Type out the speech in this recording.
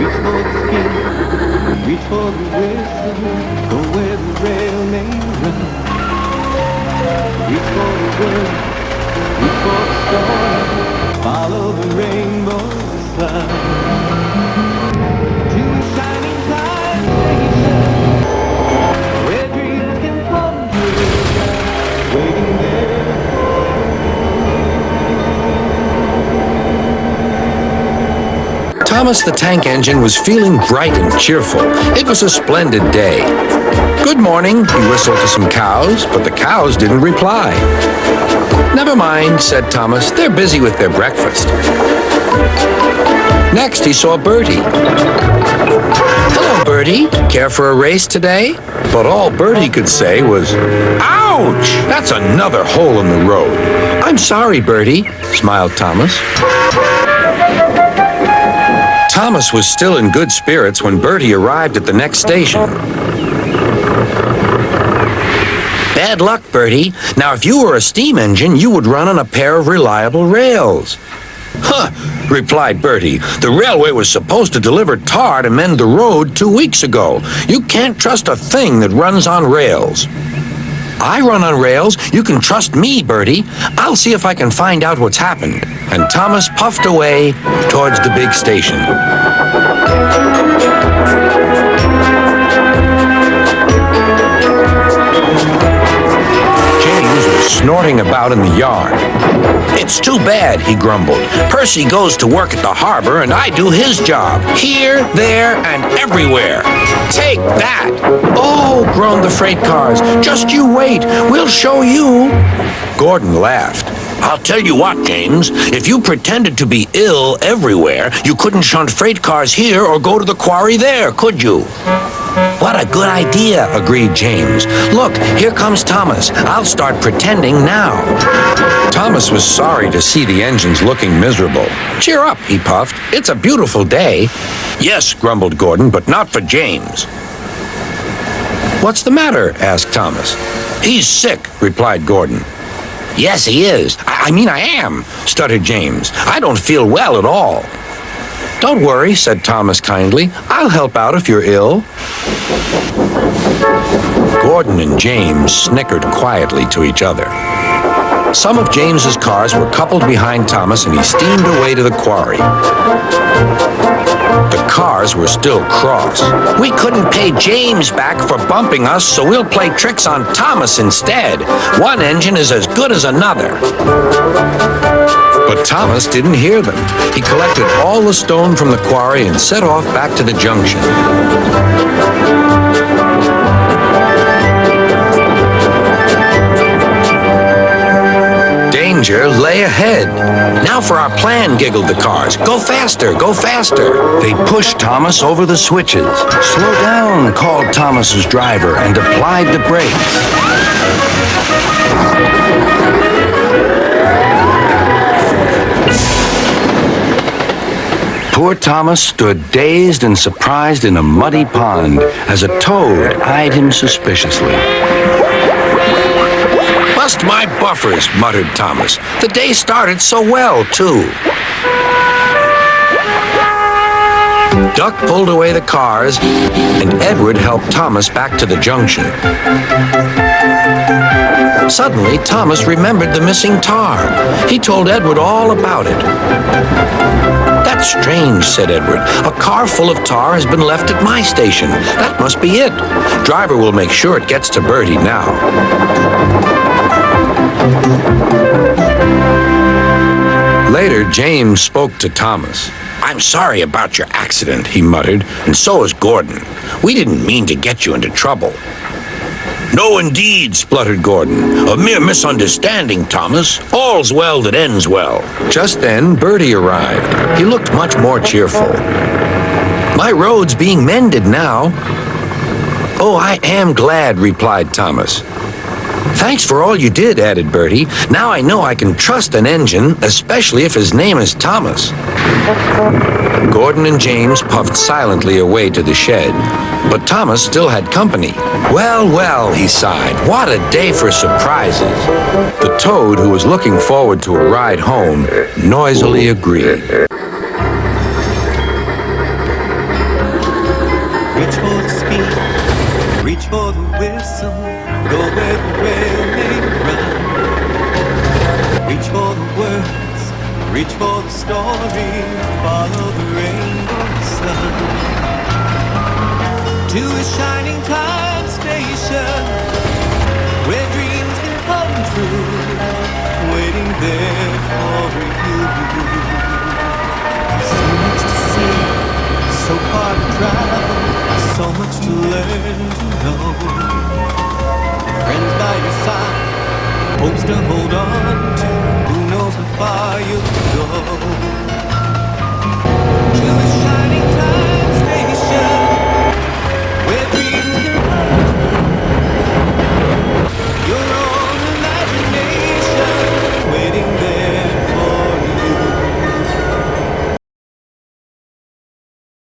Reach for the speed, reach for the whistle, go where the rail may run. Reach for the word, reach for the storm, follow the rainbow sun. To a shining plantation, where dreams can come true, waiting there. Thomas the Tank Engine was feeling bright and cheerful. It was a splendid day. "Good morning," he whistled to some cows, but the cows didn't reply. "Never mind," said Thomas. "They're busy with their breakfast." Next, he saw Bertie. "Hello, Bertie. Care for a race today?" But all Bertie could say was, "Ouch! That's another hole in the road." "I'm sorry, Bertie," smiled Thomas. Thomas was still in good spirits when Bertie arrived at the next station. "Bad luck, Bertie. Now, if you were a steam engine, you would run on a pair of reliable rails." "Huh," replied Bertie. "The railway was supposed to deliver tar to mend the road 2 weeks ago. You can't trust a thing that runs on rails." "I run on rails. You can trust me, Bertie. I'll see if I can find out what's happened." And Thomas puffed away towards the big station. James was snorting about in the yard. "It's too bad," he grumbled. "Percy goes to work at the harbor and I do his job. Here, there, and everywhere. Take that!" "Oh," groaned the freight cars. "Just you wait. We'll show you." Gordon laughed. "I'll tell you what, James. If you pretended to be ill everywhere, you couldn't shunt freight cars here or go to the quarry there, could you?" "What a good idea," agreed James. "Look, here comes Thomas. I'll start pretending now." Thomas was sorry to see the engines looking miserable. "Cheer up," he puffed. "It's a beautiful day." "Yes," grumbled Gordon, "but not for James." "What's the matter?" asked Thomas. "He's sick," replied Gordon. "Yes, he is. I mean, I am," stuttered James. "I don't feel well at all." "Don't worry," said Thomas kindly. "I'll help out if you're ill." Gordon and James snickered quietly to each other. Some of James's cars were coupled behind Thomas, and he steamed away to the quarry. The cars were still cross. "We couldn't pay James back for bumping us, so we'll play tricks on Thomas instead. One engine is as good as another." But Thomas didn't hear them. He collected all the stone from the quarry and set off back to the junction. Danger lay ahead. "Now for our plan," giggled the cars. "Go faster, go faster." They pushed Thomas over the switches. "Slow down," called Thomas's driver and applied the brakes. Poor Thomas stood dazed and surprised in a muddy pond as a toad eyed him suspiciously. "Bust my buffers," muttered Thomas. "The day started so well, too." Duck pulled away the cars, and Edward helped Thomas back to the junction. Suddenly, Thomas remembered the missing tar. He told Edward all about it. "That's strange," said Edward. "A car full of tar has been left at my station. That must be it. Driver will make sure it gets to Bertie now." Later, James spoke to Thomas. "I'm sorry about your accident," he muttered, "and so is Gordon. We didn't mean to get you into trouble." "No, indeed," spluttered Gordon. "A mere misunderstanding, Thomas. All's well that ends well." Just then, Bertie arrived. He looked much more cheerful. "My road's being mended now." "Oh, I am glad," replied Thomas. "Thanks for all you did," added Bertie. "Now I know I can trust an engine, especially if his name is Thomas." Gordon and James puffed silently away to the shed, but Thomas still had company. "Well, well," he sighed, "what a day for surprises." The toad, who was looking forward to a ride home, noisily agreed. Reach for the speed, reach for the whistle, go where the rail may run. Reach for the words, reach for the story, follow the rainbow sun. To a shining time station, where dreams can come true, waiting there for you. So much to see, so far to travel, so much to learn to know. Friends by your side, hopes to hold on to, who knows how far you'll go.